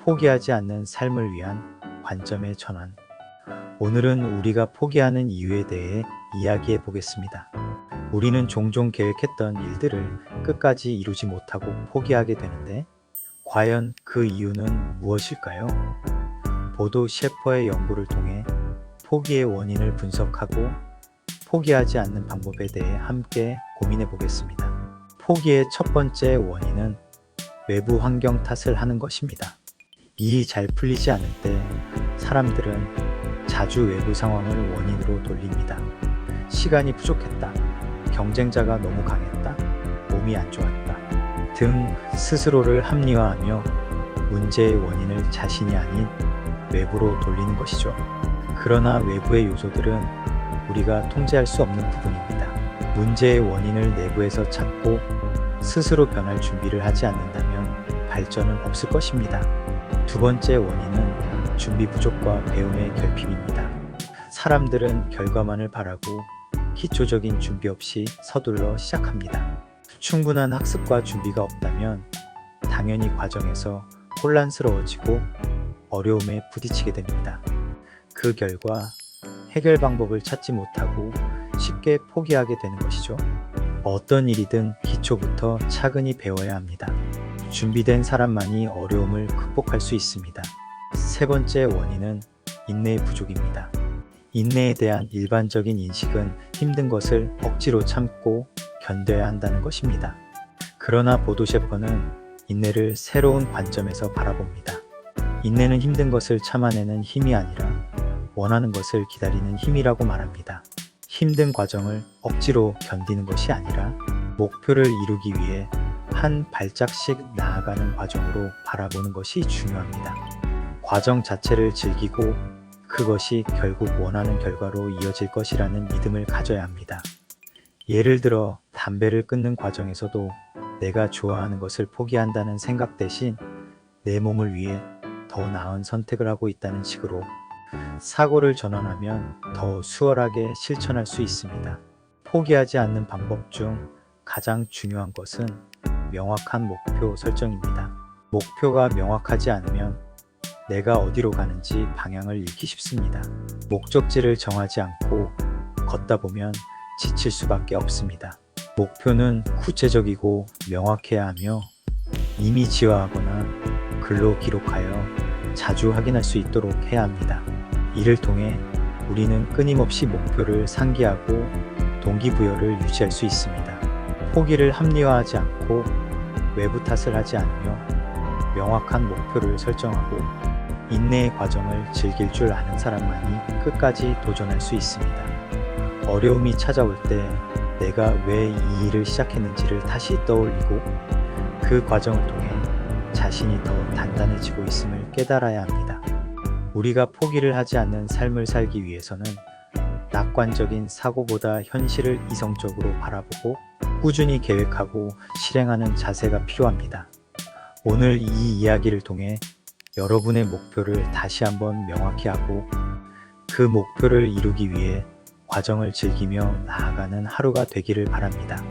포기하지 않는 삶을 위한 관점의 전환. 오늘은 우리가 포기하는 이유에 대해 이야기해 보겠습니다. 우리는 종종 계획했던 일들을 끝까지 이루지 못하고 포기하게 되는데, 과연 그 이유는 무엇일까요? 보도 셰퍼의 연구를 통해 포기의 원인을 분석하고 포기하지 않는 방법에 대해 함께 고민해 보겠습니다. 포기의 첫 번째 원인은 외부 환경 탓을 하는 것입니다. 일이 잘 풀리지 않을 때 사람들은 자주 외부 상황을 원인으로 돌립니다. 시간이 부족했다, 경쟁자가 너무 강했다, 몸이 안 좋았다 등 스스로를 합리화하며 문제의 원인을 자신이 아닌 외부로 돌리는 것이죠. 그러나 외부의 요소들은 우리가 통제할 수 없는 부분입니다. 문제의 원인을 내부에서 찾고 스스로 변할 준비를 하지 않는다면 발전은 없을 것입니다. 두 번째 원인은 준비 부족과 배움의 결핍입니다. 사람들은 결과만을 바라고 기초적인 준비 없이 서둘러 시작합니다. 충분한 학습과 준비가 없다면 당연히 과정에서 혼란스러워지고 어려움에 부딪히게 됩니다. 그 결과 해결 방법을 찾지 못하고 쉽게 포기하게 되는 것이죠. 어떤 일이든 기초부터 차근히 배워야 합니다. 준비된 사람만이 어려움을 극복할 수 있습니다. 세 번째 원인은 인내의 부족입니다. 인내에 대한 일반적인 인식은 힘든 것을 억지로 참고 견뎌야 한다는 것입니다. 그러나 보도 셰퍼는 인내를 새로운 관점에서 바라봅니다. 인내는 힘든 것을 참아내는 힘이 아니라 원하는 것을 기다리는 힘이라고 말합니다. 힘든 과정을 억지로 견디는 것이 아니라 목표를 이루기 위해 한 발짝씩 나아가는 과정으로 바라보는 것이 중요합니다. 과정 자체를 즐기고 그것이 결국 원하는 결과로 이어질 것이라는 믿음을 가져야 합니다. 예를 들어 담배를 끊는 과정에서도 내가 좋아하는 것을 포기한다는 생각 대신 내 몸을 위해 더 나은 선택을 하고 있다는 식으로 사고를 전환하면 더 수월하게 실천할 수 있습니다. 포기하지 않는 방법 중 가장 중요한 것은 명확한 목표 설정입니다. 목표가 명확하지 않으면 내가 어디로 가는지 방향을 잃기 쉽습니다. 목적지를 정하지 않고 걷다 보면 지칠 수밖에 없습니다. 목표는 구체적이고 명확해야 하며 이미지화하거나 글로 기록하여 자주 확인할 수 있도록 해야 합니다. 이를 통해 우리는 끊임없이 목표를 상기하고 동기부여를 유지할 수 있습니다. 포기를 합리화하지 않고 외부 탓을 하지 않으며 명확한 목표를 설정하고 인내의 과정을 즐길 줄 아는 사람만이 끝까지 도전할 수 있습니다. 어려움이 찾아올 때 내가 왜 이 일을 시작했는지를 다시 떠올리고 그 과정을 통해 자신이 더 단단해지고 있음을 깨달아야 합니다. 우리가 포기를 하지 않는 삶을 살기 위해서는 낙관적인 사고보다 현실을 이성적으로 바라보고 꾸준히 계획하고 실행하는 자세가 필요합니다. 오늘 이 이야기를 통해 여러분의 목표를 다시 한번 명확히 하고 그 목표를 이루기 위해 과정을 즐기며 나아가는 하루가 되기를 바랍니다.